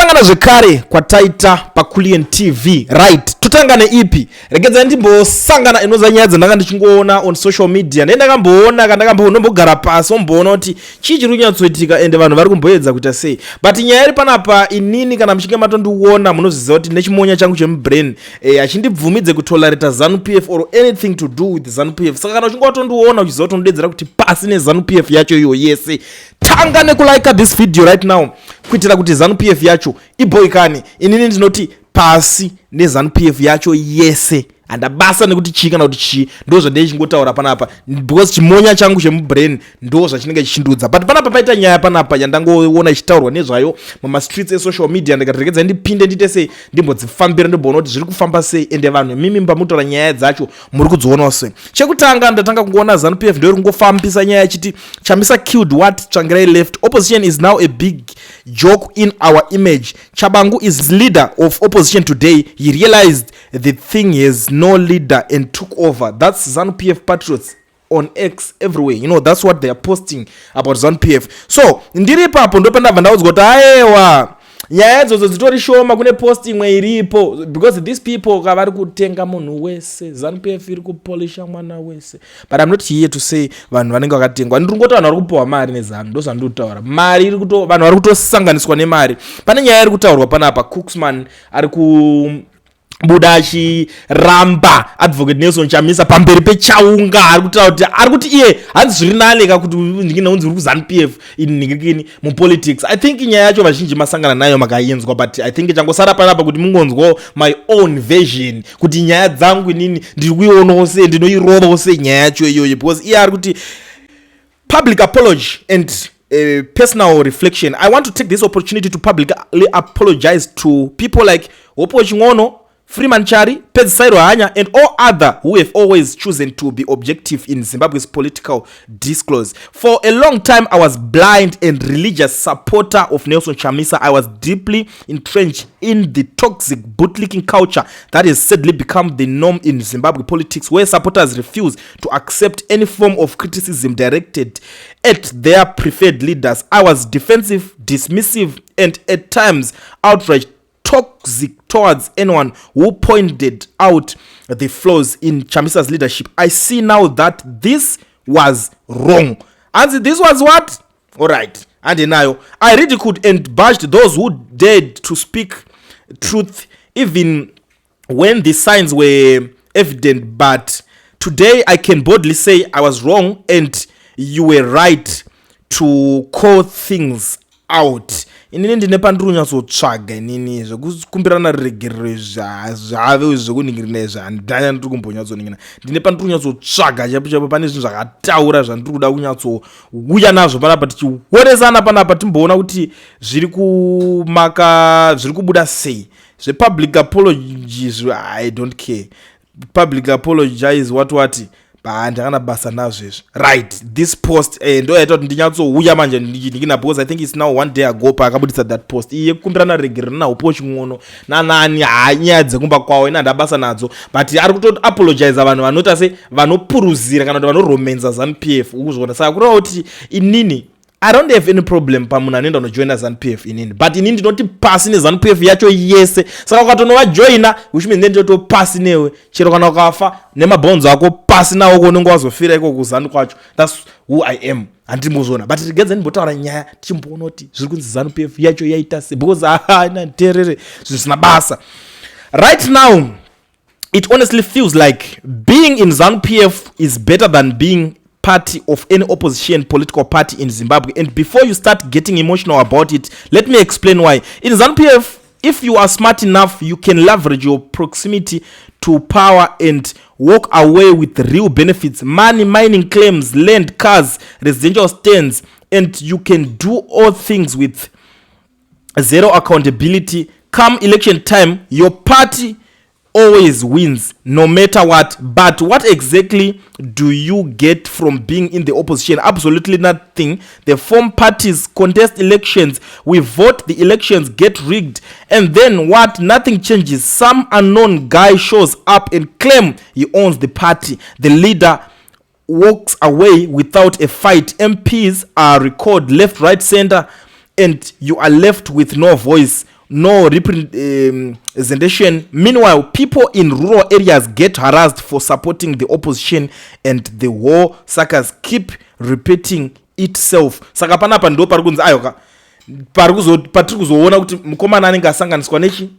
Tasangana zvekare kwataita paKulian TV, right? Tutangane ipi? Regedza ndimbosangana inoza nyaya dzandanga ndichingoona on social media. Ndakamboona kana ndakambogara pasi omboona kuti chii chiri kunyatsoitika ende vanhu vari kumboedza kuita sei. But nyaya iri panapa inini kana muchinge matondiona munoziva kuti nechimonya changu chemubrain achindibvumidze kutolerata ZANU PF or anything to do with ZANU PF. Saka kana uchingotondiona uchiziva kuti unodedzera kuti pasi neZANU PF yacho iyo yese. Tanga nekulike this video right now kuitira kuti ZANU PF yacho iboikane. Inini ndinoti pasi neZANU PF yacho yese andabasa nekuti chii kana kuti chii ndo zvandichingotaura panapa because chimonya changu chemubrain ndo zvachinenge chichindudza. But panapa paita nyaya panapa yandangoona ichitaurwa nezvayo muma streets esocial media ndikaregedza ndipinde ndite sei ndimbodzifambira ndimboona kuti zviri kufamba sei ende vanhu mimi mbamutaura nyaya dzacho muri kudziona sei. Chekutanga ndatanga kungoona ZANU PF ndio ringofambisa nyaya chiti Chamisa killed what Tsvangirai left. Opposition is now a big joke in our image. Chabangu is leader of opposition today. He realized the thing has no leader and took over. That's ZANU PF patriots on X everywhere. You know, that's what they are posting about ZANU PF. So, ndiri papo ndopenda vandaudzwa kuti ayewa nyaya idzodzo dzitori shoma kune post imwe iripo because these people kavari kutenga munhu wese. ZANU PF iri kupolisha mwana wese. But I'm not here to say vanhu vanenge vakatengwa. Ndiringoti vanhu vari kupiwa mari neZANU. Ndo zvandinotaura. Mari iri kuto vanhu vari kutosanganiswa nemari. Pane nyaya iri kutaurwa panapa Cucsman ari ku buda achiramba advocate Nelson Chamisa pamberi pechaunga ari kuti iye hanzi zviri naleka kuti ndingaunzi uri kuZANU PF in mupolitics. I think nyaya yacho vazhinji masangana nayo makaenzwa, but I think changosara panapa kuti mungonzwa my own version kuti nyaya dzangu inini ndiri kuionawo sei ndinoirovawo sei nyaya yacho iyoyo because iye ari kuti public apology and personal reflection. I want to take this opportunity to publicly apologize to people like Opo Chingono, Freeman Chari, Pedzisai Hanya, and all other who have always chosen to be objective in Zimbabwe's political discourse. For a long time, I was blind and religious supporter of Nelson Chamisa. I was deeply entrenched in the toxic bootlicking culture that has sadly become the norm in Zimbabwe politics, where supporters refuse to accept any form of criticism directed at their preferred leaders. I was defensive, dismissive, and at times outright toxic towards anyone who pointed out the flaws in Chamisa's leadership. I see now that this was wrong. And this was what? Alright. And now, I ridiculed and bashed those who dared to speak truth even when the signs were evident. But today I can boldly say I was wrong and you were right to call things out. Inini ndine pandiri kunyatsotsvaga inini zvekukumbirana regerero zvave zvekuningirina zvandanya ndiri kumbonyatsoningina ndine pandiri kunyatsotsvaga chapo pane zvinhu zvakataura zvandiri kuda kunyatsouya nazvo panapa tichionesana panapa timboona kuti zviri kubuda sei. Zvepublic apologies I don't care. Public apologize what ndakana basa nazvo izvi. Right, this post ndo yaita kuti ndinyatsouya manje ndikina because I think it's now one day ago paakabudisa that post iye kukumbirana regerero naUpo Chingono nanani nyaya dzekumba kwawo ina ndabasa nadzo, but ari kuto apologize vanhu vanota se vanopuruzira kana kuti vanoromenza ZANU PF ukuzviona. Saka kureva kuti inini I don't have any problem pamunhu anoenda kunojoina ZANU PF inini, but inini ndinoti pasi neZANU PF yacho yese. Saka ukatonovajoina which means then ndoto pasi newe chero kana ukafa nemabhonzo ako pasi nawo konongo wazofira iko kuZANU kwacho. That's who I am. Andimuzona but rigedza ndimbotaura nyaya tichimboona kuti zviri kunzi ZANU PF yacho yaita se because ina nterere zvisina basa. Right now it honestly feels like being in ZANU PF is better than being party of any opposition political party in Zimbabwe. And before you start getting emotional about it, let me explain why. In ZANU PF, if you are smart enough, you can leverage your proximity to power and walk away with real benefits: money, mining claims, land, cars, residential stands, and you can do all things with zero accountability. Come election time, your party always wins no matter what. But what exactly do you get from being in the opposition? Absolutely nothing. They form parties, contest elections, we vote, the elections get rigged, and then what? Nothing changes. Some unknown guy shows up and claim he owns the party. The leader walks away without a fight. MPs are recalled left, right, center, and you are left with no voice. no representation. Meanwhile, people in rural areas get harassed for supporting the opposition, and the war suckers keep repeating itself. Saka panapa ndo parikunzi ayoka patiri kuzoona kuti mukomana anenge asanganiswa nechi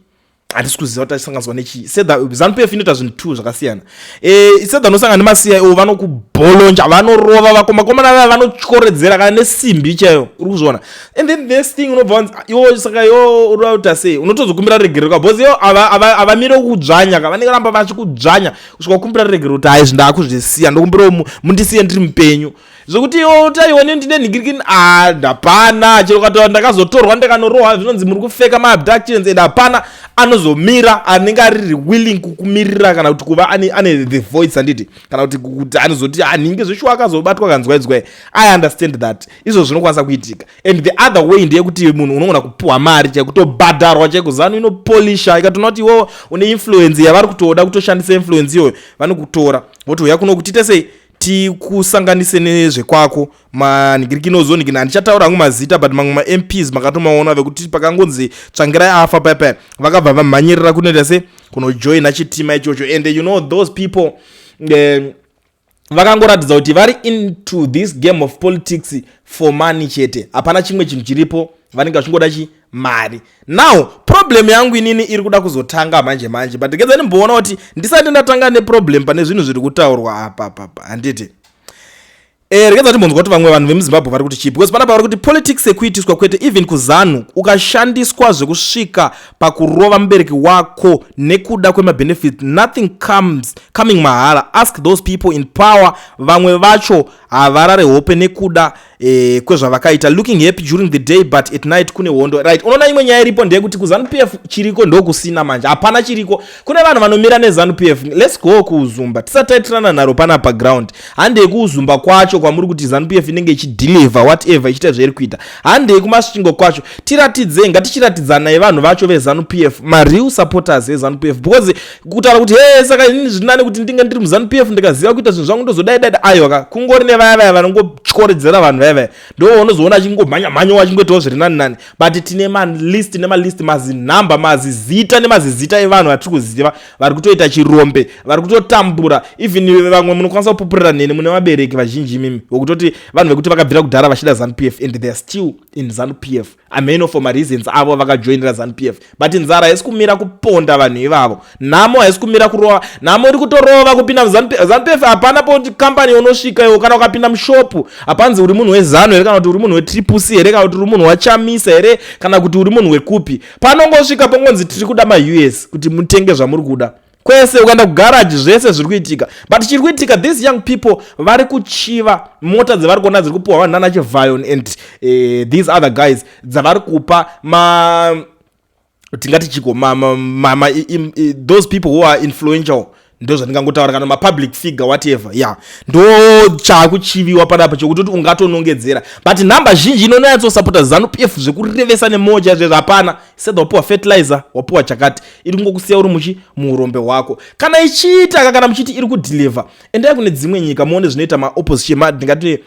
hatisi kuziva kuti achisanganiswa nechi. Said ZANU PF inoita zvinhu 2 zvakasiyana. Said anosangana nemaCIO vanokubholonja, vanorova vakomana vaya vanotyoredzera kana nesimbi chaiyo, uri kuzviona. And then this thing unobva iwo saka iwo urauta sei unotozokumbira regero because iwo avamire kudzvanya vanenge ramba vachikudzvanya kusvika kukumbira regero kuti hai zvindakuzvisiya ndokumbira mundisiye ndiri mupenyu zvokuti iwo taione ndine nhingirikini hapana chero kataura ndakazotorwa ndakanorohwa zvinonzi muri kufeka maabductions and hapana anozomira anenge ari willing kukumirira kana kuti kuva ane the voice handiti kana kuti anozoti ninge zveshuwa akazobatwa kanzwaidzwai. I understand that izvo zvinokwanisa kuitika, and the other way ndeyekuti munhu unogona kupuhwa mari chaikutobhadharwa chaiko. ZANU inopolisha ikatoona kuti iwo une influence yavari kutoda kutoshandisa influence iyoyo vanokutora votouya kuno kutite sei tikusanganise nezvekwako manhingirikini ozonhingina. Handichataura hangu mazita but mamwe maMPs makatomaona vekuti pakangonzi Tsvangirai afa paya vakabva vamhanyirira kunoita se kunojoina chitima ichocho, and you know those people vakangoratidza kuti vari into this game of politics for money chete, hapana chimwe chinhu chiripo, vanenge vachingoda mari. Now problem yangu inini iri kuda kuzotanga manje but ngeze ndimboona kuti ndisati ndatanga neproblem pane zvinhu zviri kutaurwa apa handiti. Regeza timbonzwa kuti vamwe vanhu vemuZimbabwe vari kuti chipi, because panapa vari kuti politics sekuitiswa kwete even kuZANU ukashandiswa zvekusvika pakurova mubereki wako nekuda kwemabenefit, nothing coming mahara. Ask those people in power, vamwe vacho havarare hope nekuda kwezvavakaita, looking happy during the day but at night kune hondo. Right, unoona imwe nyaya iripo ndeyekuti kuZANU PF chiriko ndokusina manje, hapana chiriko. Kune vanhu vanomira neZANU PF, let's go kuZumba tisataitirana naro panapa ground, handei kuZumba kwacho kwamuri kuti ZANU PF inenge ichideliver whatever ichita zvairi kuita, handei kumasvingo kwacho. Tiratidze, ngatichiratidzana nevanhu vacho veZANU PF, mareal supporters veZANU PF, because kutaura kuti saka inini zvinane kuti ndinge ndiri muZANU PF ndikaziva kuita zvinhu zvangu ndozodaidaida ayoka kungori nevaya vanongotyoridzera vanhu vaya ndo unozoona achingomhanya achingoitawo zviri nani, but tine malist mazinhamba mazizita nemazizita evanhu vatiri kuziva vari kutoita chirombe, vari kutotambura. Even vamwe munokwanisa kupupurira nene mune vabereki vazhinji mimi wokutoti vanhu vekuti vakabvira kudhara vachida ZANU PF and they are still in ZANU PF. I may know for my reasons avo vakajoinera ZANU PF, but nzara haisi kumira kuponda vanhu ivavo, nhamo haisi kumira kurova, nhamo iri kutorova kupinda ZANU PF. Hapana poti company unosvika iwo kana ukapinda mushopu hapanzi uri munhu weZANU here kana kuti uri munhu weTriple here kana kuti uri munhu waChamisa here kana kuti uri munhu wekupi. Panongosvika pongonzi tiri kuda maUS kuti mutenge zvamuri kuda kwese, ukaenda kugaraji zvese zviri kuitika, but chiri kuitika these young people vari kuchiva mota dzavari kuona dziri kupuhwa vanhu nana Chivayon and these other guys dzavari kupa tingati chiko those people who are influential, ndo zvandingangotaura kana mapublic figure whatever ndo chakuchiviwa panapa chokuti ungatonongedzera, but nhamba zhinji inonyatsosapota ZANU PF zvekurevesa nemoja zvezvo hapana. Sedha wapuwa fertilizer, wapuwa chakati, iri kungokusiya uri muurombe hwako. Kana ichiita kana muchiti iri kudeliver, endai kune dzimwe nyika muone zvinoita maopposition ndingati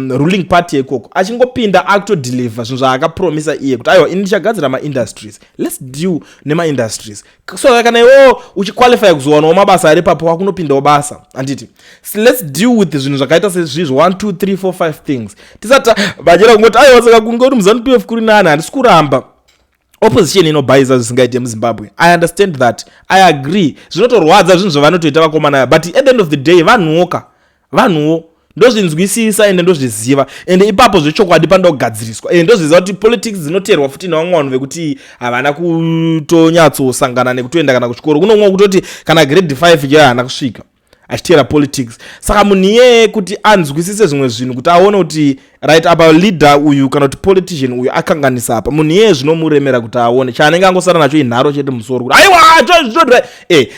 ruling party ikoko achingopinda akutodeliver zvinhu zvaakapromisa iye kuti aiwa ini ndichagadzira maindustries, let's deal nemaindustries. So kana iwo uchiqualify kuzowanawo mabasa ari papo wakunopindawo basa handiti. So let's deal with zvinhu zvakaita sezvizvo 1 2 3 4 5 things tisati vachera kungoti aiwa saka kunge uri muZANU PF kuri nani handisi kuramba. Opposition inobhaiza zvisingaite muZimbabwe, I understand that, I agree, zvinotorwadza zvinhu zvavanotoita vakomana, but at the end of the day vanhuwo ndozvinzwisisa ende ndozviziva, ende ipapo zvechokwadi panoda kugadziriswa, ende ndozviziva kuti politics dzinoteerwa futi nevamwe vanhu vekuti havana kutonyatsosangana nekutoenda kana kuchikoro. Kunomwe kutoti kana grade 5 icho haana kusvika achiteera politics. Saka munhu iyeye kuti anzwisise zvimwe zvinhu kuti aone kuti right apa leader uyu kana kuti politician uyu akanganisa apa, munhu iyeye zvinomuremera kuti aone chaanenge angosara nacho inharo chete musoro kuti aiwa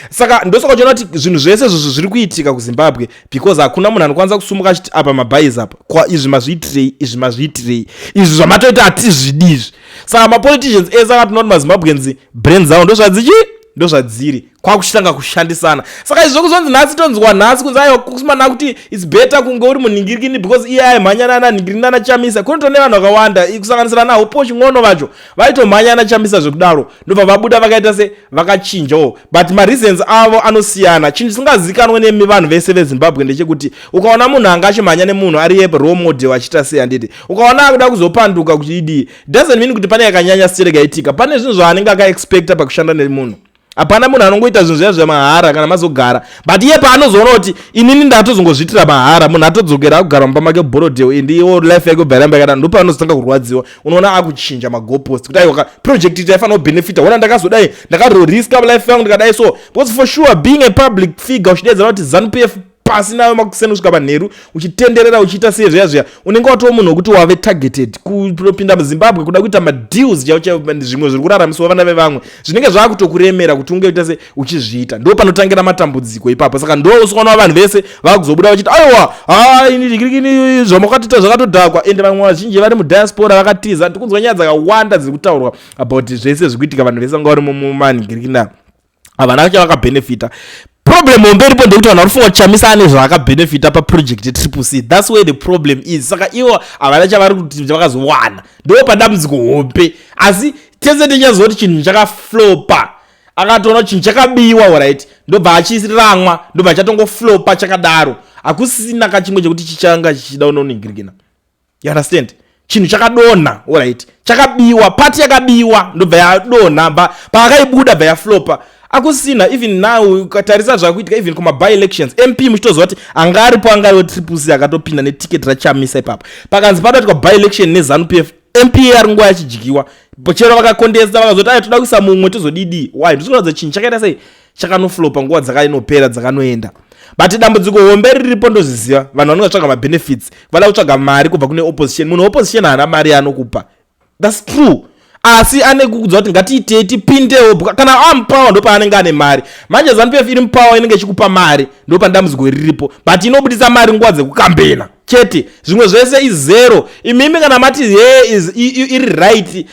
saka ndosaka uchiona kuti zvinhu zvese zviri kuitika kuZimbabwe because hakuna munhu anokwanisa kusumuka achiti apa mabhais apa kwa izvi mazviitirei izvi zvamatoita hatizvidizvi. Saka mapoliticians saka tinoona maZimbabweans brains avo ndozvadzichi ndozvadziri kwakuchitanga kushandisana. Saka izvo kuzonzi nhasi tonzwa nhasi kunzi aiwa Cucsman kuti it's better kunge uri munhingirikini because iye aimhanyana nanhingirikini nana Chamisa. Kunotone vanhu vakawanda kusanganisira naho pochi ng'ono vacho vaitomhanya na Chamisa zvekudaro ndobva vabuda vakaita se vakachinjawo, but mareasons avo anosiyana. Chinhu chisingazivikanwe nemi vanhu vese veZimbabwe ndechekuti ukaona munhu anga achimhanya nemunhu ari role model achita sei handiti, ukaona akuda kuzopanduka kuti idii, doesn't mean kuti pane yakanyanya sitereka itika, pane zvinhu zvaanenge akaexpecta pakushanda nemunhu. Hapana munhu anongoita zvinhu zviya zvamahara kana mazogara, but iye paanozoona kuti inini ndatozongozviitira mahara, munhu atodzokera kugara mumba make borodeo ndiwo life yake bharamba yakadaro, ndo paanozotanga kurwadziwa. Unoona akuchinja magopost kuti aiwa project iti yaifana kubenefita, wona ndakazodai ndakariska life yangu ndikadai so, because for sure being a public figure uchidedzera kuti ZANU PF pasi nayo makuseni kusvika panheru uchitenderera uchiita sei zviya unenge watoo munhu wekuti wave targeted kupinda muZimbabwe kuda kuita madeals zvimwe zviri kuraramiswa vana vevamwe zvinenge zvakutokuremera kuti unge uita se uchizviita. Ndo panotangira matambudziko ipapo. Saka ndo usikaona vanhu vese vakuzobuda vachiti aiwa ini zvamakatita zvakatodhakwa, ende vamwe vazhinji vari mudiaspora vakatiza. Tikunzwa nyaya dzakawanda dziri kutaurwa about zvese zvikuitika vanhu vese vanga vari mumanhingirikina havana vacha vakabenefita. Problem omberipo ndekuti vanhu vari for Chamisa ane zvaakabenefita paproject triple C. That's where the problem is. Saka ivo havana chavari kuti vakazowana, ndo padambudziko hombe. Asi tese tichazoti chinhu chakaflopa, akatoona chinhu chakabiwa alright, ndobva achiramwa, ndobva chatongoflopa chakadaro, hakusina kachimwe chekuti chichanga chichida unoningirikina. You understand? Chinhu chakadonha alright, chakabiwa, pati yakabiwa ndobva yadonha, paakaibuda bva yaflopa. Akusina. Even now ukatarisa zvakuitika even kuma by elections MP muchitoziva kuti anga aripo anga ariwo triple C akatopinda neticket raChamisa ipapo, pakanzi padaitwa by election neZANU PF MP ari nguva yachijikiwa chero vakakondesa vakazoti ai toda kuisa mumwe tozodidi. Why? Ndisikuratidza chinhu chakaita sei chakanoflopa nguva dzakainopera dzakanoenda. But dambudziko hombe riripo ndozviziva, vanhu vanenge vatsvaga mabenefits vada kutsvaga mari kubva kune opposition. Munhu opposition haana mari anokupa, that's true, asi ane kukuudza kuti ngatiite tipindewo kana amupawa ndo paanenge ane mari. Manje ZANU PF iri mupawa inenge ichikupa mari, ndo pandambudziko riripo, but inobudisa mari nguva dzekukambena chete, zvimwe zvese izero. Imimi kana mati iri right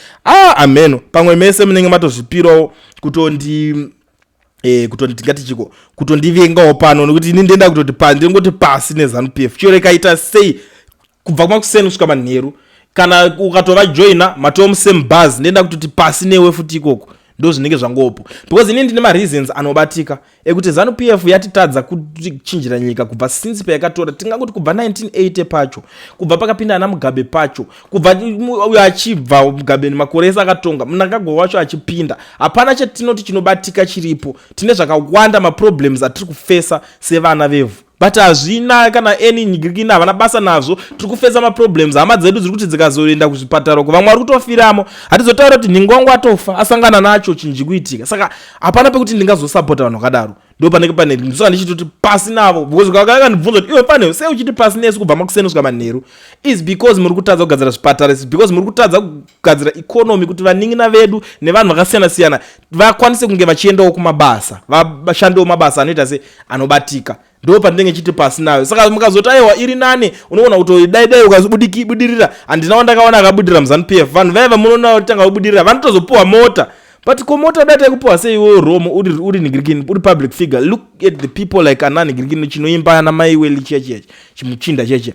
ameno pamwe mese munenge matozvipirawo kutondivengawo pano nokuti ini ndenda kutoti ndingoti pasi neZANU PF chiro ikaita sei kubva kumakuseni kusvika manheru, kana ukatova joina matoo musame bus ndenda kutoti pasi newe futi ikoko, ndo zvinenge zvangopo. Because ini ndine mareasons anobatika ekuti ZANU PF yatitadza kuchinjira nyika kubva since payakatora, tingangoti kubva 1980 pacho, kubva pakapinda ana Mugabe pacho, kubva uyo achibva Mugabe makore ese akatonga, Mnangagwa wacho achipinda, hapana chatinoti chinobatika chiripo. Tine zvakawanda maproblems atiri kufesa sevana vevhu, but hazvina kana eni nyigirikina havana basa nazvo. Tiri kufesa maproblems, hama dzedu dziri kuti dzikazoenda kuzvipatara uko vamwe vari kutofiramo, hatizotaura kuti nhingo wangu atofa asangana nacho chinhu chikuitika. Saka hapana pekuti ndingazosapota vanhu vakadaro, ndo panenge pane ndisoka ndichitoti pasi navo. Because kakandibvunza kuti iwe pane sei uchiti pasi nesu kubva makuseni kusvika manheru, is because muri kutadza kugadzira zvipatara, is because muri kutadza kugadzira economy kuti vaning'ina vedu nevanhu vakasiyana siyana vakwanise kunge vachiendawo kumabasa, vashandewo mabasa anoita se anobatika. Ndo pandenge chiti pasi nayo. Saka mukazoti aiwa iri nane, unoona kuti dai ukazobudirira, handina ndakaona akabudirira muZANU PF. Vanhu vaiva munoona kuti tanga kubudirira vanotozopuwa mota, but ko mota data yekupuwa sei iwe Rome uri ningirikini, uri public figure. Look at the people like ana ningirikini chinoimba ana maiweli cheche chimuchinda cheche,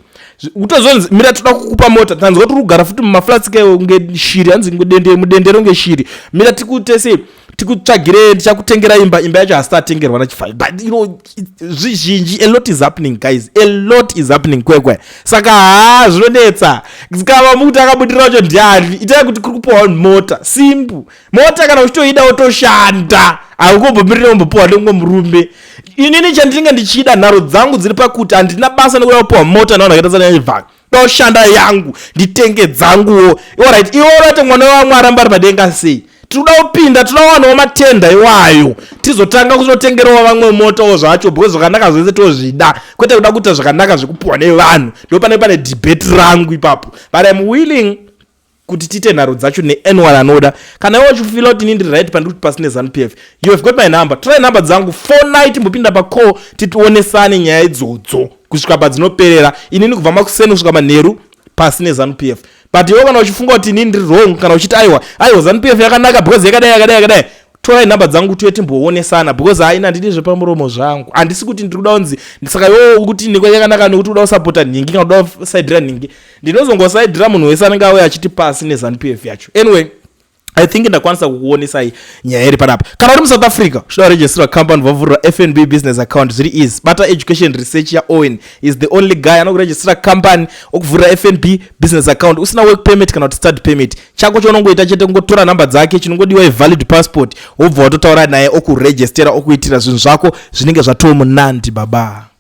utozonzi mira toda kukupa mota, tanzwa kuti ugara futi mumaflats ke unge shiri, hanzi mudendero nge shiri, mira tikutese tikutsvagire ndichakutengera imba yacho hasitatengerwa nachifai. But you know zvizhinji, a lot is happening guys, a lot is happening kwekwe. Saka zvinonetsa zikava mukuti akabudirira wacho ndiani, itai kuti kuri kupuwa mota simple. Mota kana uchitoida wotoshanda, haukobvomirira umbopuwa nengomurume. Inini chandinenge ndichida, nharo dzangu dziri pakuti handina basa nekuda kupuwa mota navanhu vakaita sananyivhaka, doshanda yangu nditenge dzanguwo. Alright, iwo urati mwana wamwe aramba ari padenga sei, tinoda kupinda tinowanawo matenda iwayo tizotanga kuzotengerawo vamwe motawo zvacho, because zvakanaka zvese tozvida, kwete kuda kuita zvakanaka zvekupuwa nevanhu. Ndo pane debate rangu ipapo, but I'm willing kuti tiite nharo dzacho neanyone anoda. Kana iwe uchifila kuti ini ndiri right pandikuti pasi neZANU PF, you have got my number, try number dzangu 49 timbopinda pacall titionesane nyaya idzodzo kusvika padzinoperera. Inini kubva makuseni kusvika manheru pasi neZANU PF. But iwe kana uchifunga kuti inini ndiri wrong, kana uchiti aiwa ZANU PF yakanaka because yakadai torai namba dzangu tuye timboonesana because haina ndidi zvepamuromo zvangu handisi kuti ndiri kuda kunzi saka iwo kuti ndiko yakanaka nekuti uda kusapota nhingi kana uda kusaidhira nhingi ndinozongosaidhira munhu wese anenge auya achiti pasi nezanu pf yacho. Anyway, I think ndakwanisa kukuonesai nyaya iri panapa. Kana uri muSouth Africa uchida kuregister company vavhurira FNB business account zviri easy. Bata Education Research yaOwen is the only guy anokuregister company okuvhurira FNB business account usina work permit kana kuti study permit. Chako chaunongoita chete kungotora namba dzake, chinongodiwa valid passport, wobva watotaura naye okuregistera okuitira zvinhu zvako zvinenge zvatomunandi baba.